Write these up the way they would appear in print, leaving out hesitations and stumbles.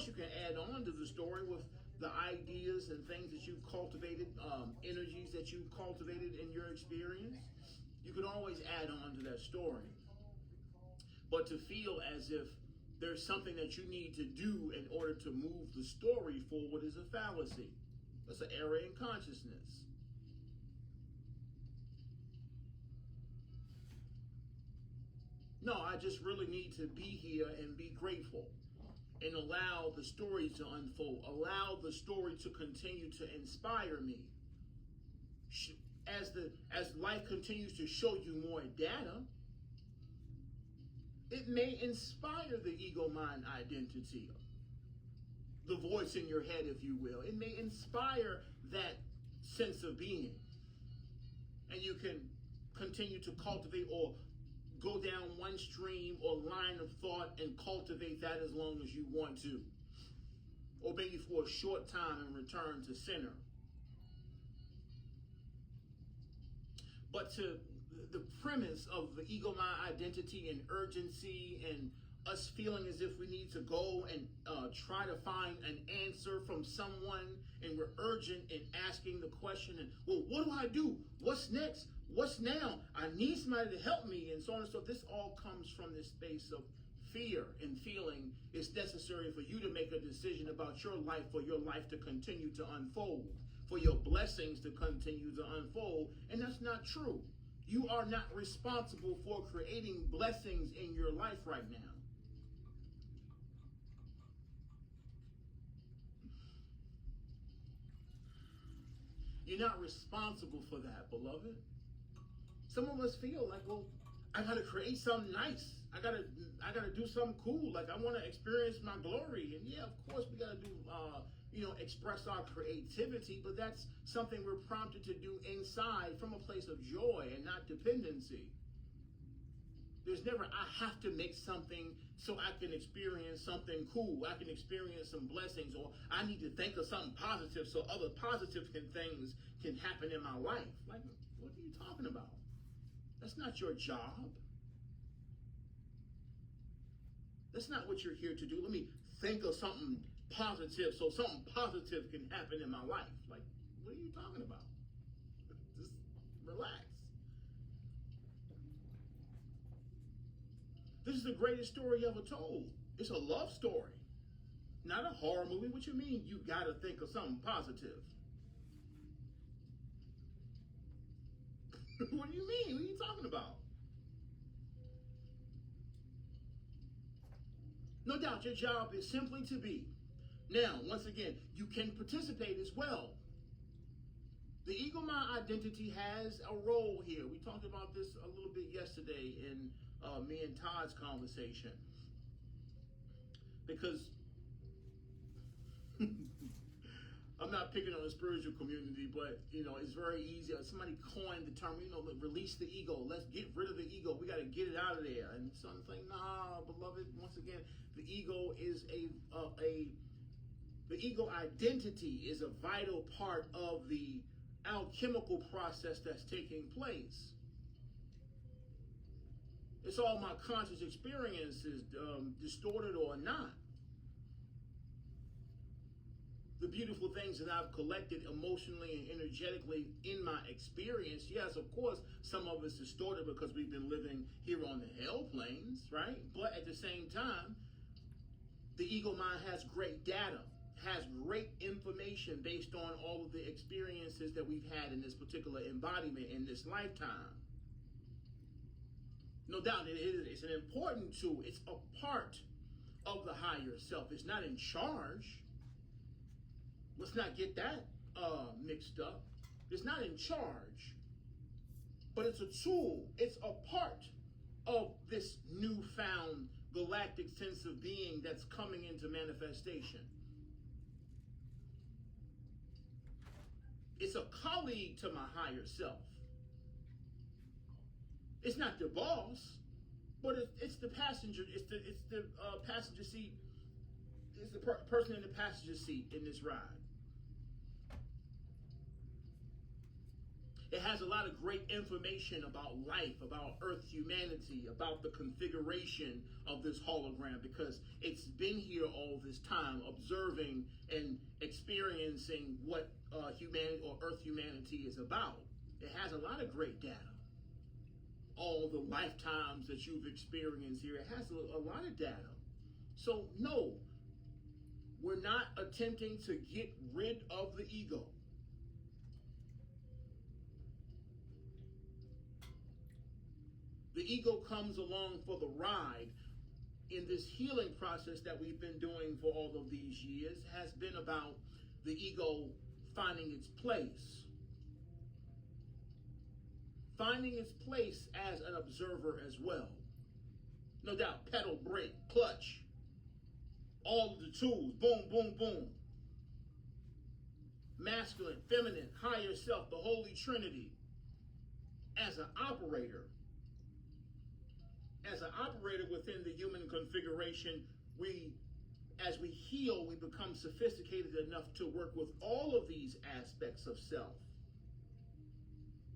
course, you can add on to the story with the ideas and things that you've cultivated, energies that you've cultivated in your experience. You can always add on to that story. But to feel as if there's something that you need to do in order to move the story forward is a fallacy. That's an error in consciousness. No, I just really need to be here and be grateful and allow the story to unfold. Allow the story to continue to inspire me. As life continues to show you more data, it may inspire the ego mind identity, the voice in your head, if you will. It may inspire that sense of being. And you can continue to cultivate or go down one stream or line of thought and cultivate that as long as you want to. Or maybe for a short time and return to center. But to the premise of the ego mind identity and urgency and us feeling as if we need to go and try to find an answer from someone, and we're urgent in asking the question, and well, what do I do? What's next? What's now? I need somebody to help me, and so on and so. This all comes from this space of fear and feeling it's necessary for you to make a decision about your life, for your life to continue to unfold, for your blessings to continue to unfold, and that's not true. You are not responsible for creating blessings in your life right now. You're not responsible for that, beloved. Some of us feel like, well, I gotta create something nice. I gotta do something cool. Like I want to experience my glory. And yeah, of course we gotta do, express our creativity. But that's something we're prompted to do inside from a place of joy and not dependency. There's never, I have to make something so I can experience something cool. I can experience some blessings, or I need to think of something positive so other positive things can happen in my life. Like, what are you talking about? That's not your job. That's not what you're here to do. Let me think of something positive so something positive can happen in my life. Like, what are you talking about? Just relax. This is the greatest story ever told. It's a love story, not a horror movie. What you mean you gotta think of something positive? What do you mean? What are you talking about? No doubt your job is simply to be. Now, once again, you can participate as well. The ego mind identity has a role here. We talked about this a little bit yesterday in me and Todd's conversation. Because I'm not picking on the spiritual community, but it's very easy. Somebody coined the term, release the ego. Let's get rid of the ego. We got to get it out of there. And something, nah, beloved. Once again, the ego is the ego identity is a vital part of the alchemical process that's taking place. It's all my conscious experiences, distorted or not. The beautiful things that I've collected emotionally and energetically in my experience, yes, of course, some of it's distorted because we've been living here on the hell planes, right? But at the same time, the ego mind has great data, has great information based on all of the experiences that we've had in this particular embodiment in this lifetime. No doubt it's an important tool. It's a part of the higher self. It's not in charge. Let's not get that mixed up. It's not in charge, but it's a tool. It's a part of this newfound galactic sense of being that's coming into manifestation. It's a colleague to my higher self. It's not the boss, but it's the passenger. It's the passenger seat. It's the person in the passenger seat in this ride. It has a lot of great information about life, about Earth humanity, about the configuration of this hologram, because it's been here all this time, observing and experiencing what humanity or Earth humanity is about. It has a lot of great data. All the lifetimes that you've experienced here, it has a lot of data. So no, we're not attempting to get rid of the ego. The ego comes along for the ride in this healing process that we've been doing for all of these years. Has been about the ego finding its place. Finding its place as an observer as well. No doubt, pedal, brake, clutch, all of the tools, boom, boom, boom. Masculine, feminine, higher self, the Holy Trinity. As an operator within the human configuration, as we heal, we become sophisticated enough to work with all of these aspects of self.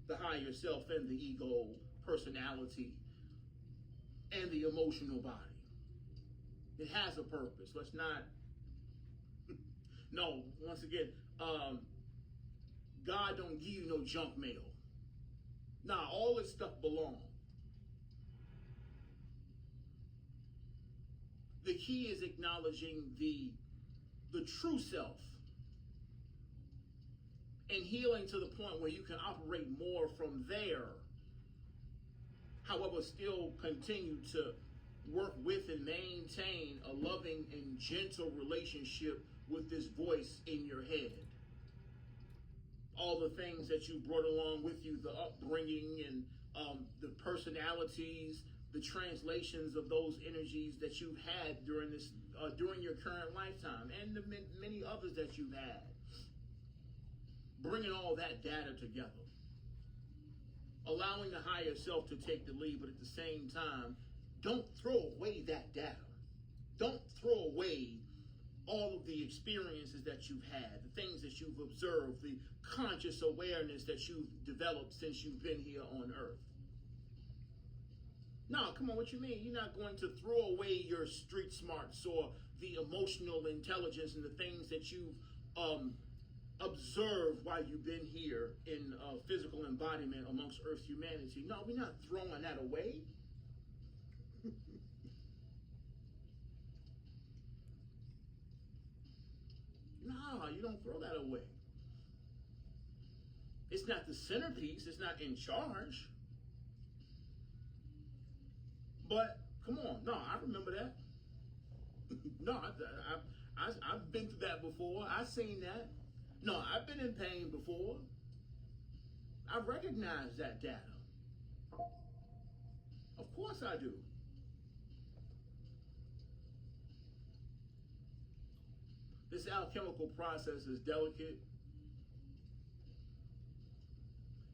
The higher self and the ego, personality, and the emotional body. It has a purpose. Let's not, no, once again, God don't give you no junk mail. Nah, all this stuff belongs. The key is acknowledging the true self and healing to the point where you can operate more from there. However, still continue to work with and maintain a loving and gentle relationship with this voice in your head. All the things that you brought along with you, the upbringing and the personalities, the translations of those energies that you've had during your current lifetime, and the many others that you've had. Bringing all that data together. Allowing the higher self to take the lead, but at the same time, don't throw away that data. Don't throw away all of the experiences that you've had, the things that you've observed, the conscious awareness that you've developed since you've been here on Earth. No, come on, what you mean? You're not going to throw away your street smarts or the emotional intelligence and the things that you've observed while you've been here in physical embodiment amongst Earth humanity. No, we're not throwing that away. No, you don't throw that away. It's not the centerpiece. It's not in charge. But come on, no, I remember that. No, I've been through that before. I've seen that. No, I've been in pain before. I recognize that data. Of course I do. This alchemical process is delicate.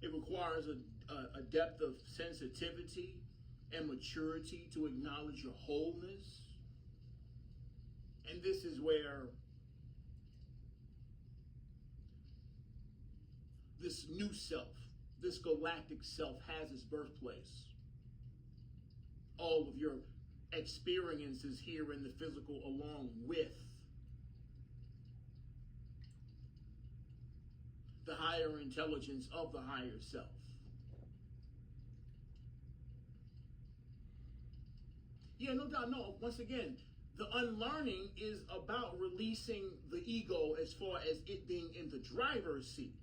It requires a depth of sensitivity and maturity to acknowledge your wholeness. And this is where this new self, this galactic self, has its birthplace. All of your experiences here in the physical, along with the higher intelligence of the higher self. Yeah, no doubt. No, once again, the unlearning is about releasing the ego as far as it being in the driver's seat.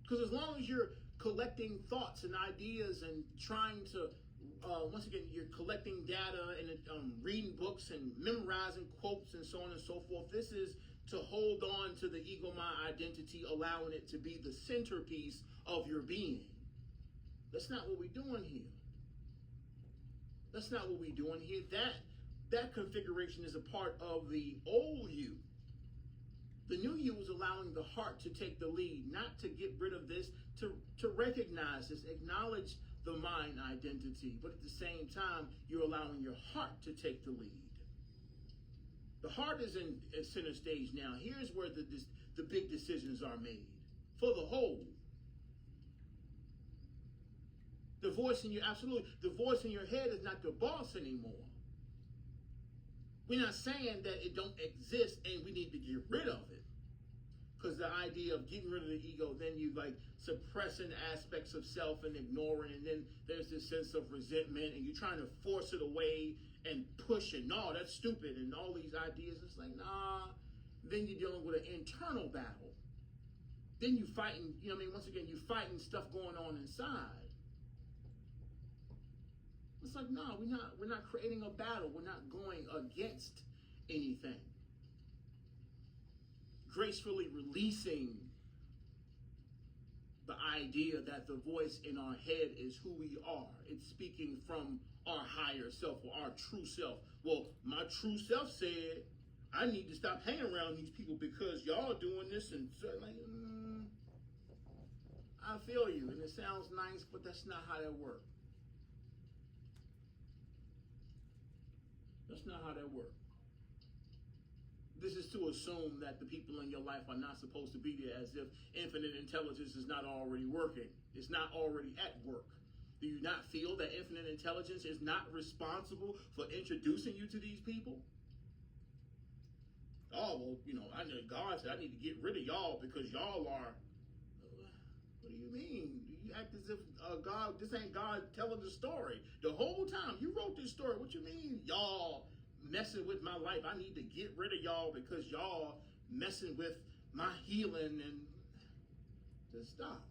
Because as long as you're collecting thoughts and ideas and trying to, once again, you're collecting data and reading books and memorizing quotes and so on and so forth, this is to hold on to the ego mind identity, allowing it to be the centerpiece of your being. That's not what we're doing here. That's not what we're doing here. That configuration is a part of the old you. The new you is allowing the heart to take the lead, not to get rid of this, to recognize this, acknowledge the mind identity, but at the same time, you're allowing your heart to take the lead. The heart is in center stage now. Here's where the big decisions are made for the whole. The voice in your, absolutely, the voice in your head is not the boss anymore. We're not saying that it don't exist and we need to get rid of it. Because the idea of getting rid of the ego, then you like suppressing aspects of self and ignoring, and then there's this sense of resentment, and you're trying to force it away and push it. No, that's stupid, and all these ideas. It's like, nah. Then you're dealing with an internal battle. Then you fighting, you know what I mean? Once again, you fighting stuff going on inside. It's like, no, we're not creating a battle. We're not going against anything. Gracefully releasing the idea that the voice in our head is who we are. It's speaking from our higher self or our true self. Well, my true self said, I need to stop hanging around these people because y'all doing this, and so like, I feel you, and it sounds nice, but that's not how that works. That's not how that works. This is to assume that the people in your life are not supposed to be there, as if infinite intelligence is not already working. It's not already at work. Do you not feel that infinite intelligence is not responsible for introducing you to these people? Oh, well, you know, I know God said I need to get rid of y'all because y'all are. What do you mean? You act as if God, this ain't God telling the story. The whole time you wrote this story. What you mean, y'all messing with my life? I need to get rid of y'all because y'all messing with my healing, and just stop.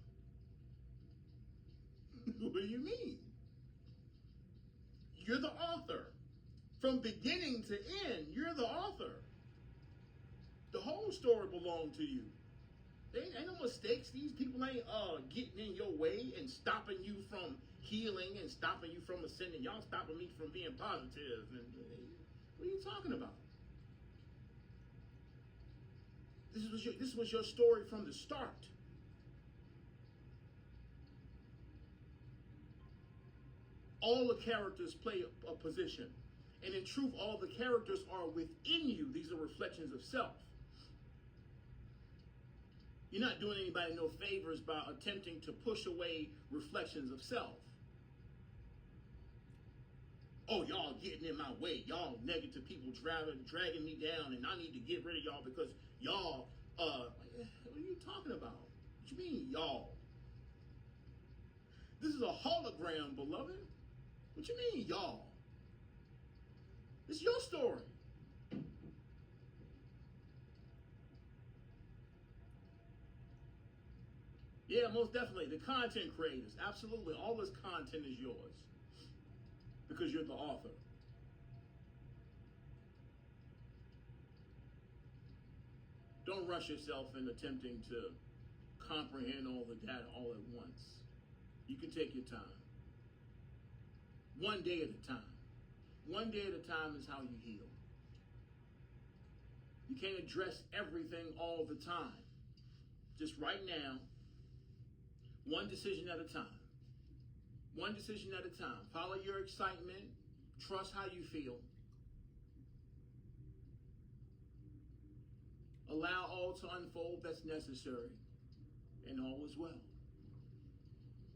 What do you mean? You're the author. From beginning to end, you're the author. The whole story belonged to you. There ain't no mistakes. These people ain't getting in your way and stopping you from healing and stopping you from ascending. Y'all stopping me from being positive. And what are you talking about? This was your story from the start. All the characters play a position. And in truth, all the characters are within you. These are reflections of self. You're not doing anybody no favors by attempting to push away reflections of self. Oh, y'all getting in my way. Y'all negative people dragging me down, and I need to get rid of y'all because y'all, what are you talking about? What you mean, y'all? This is a hologram, beloved. What you mean, y'all? It's your story. Yeah, most definitely. The content creators. Absolutely. All this content is yours. Because you're the author. Don't rush yourself in attempting to comprehend all the data all at once. You can take your time. One day at a time. One day at a time is how you heal. You can't address everything all the time. Just right now, one decision at a time. One decision at a time. Follow your excitement. Trust how you feel. Allow all to unfold that's necessary. And all is well.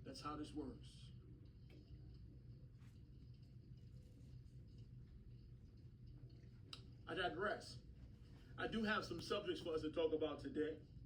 That's how this works. I digress. I do have some subjects for us to talk about today.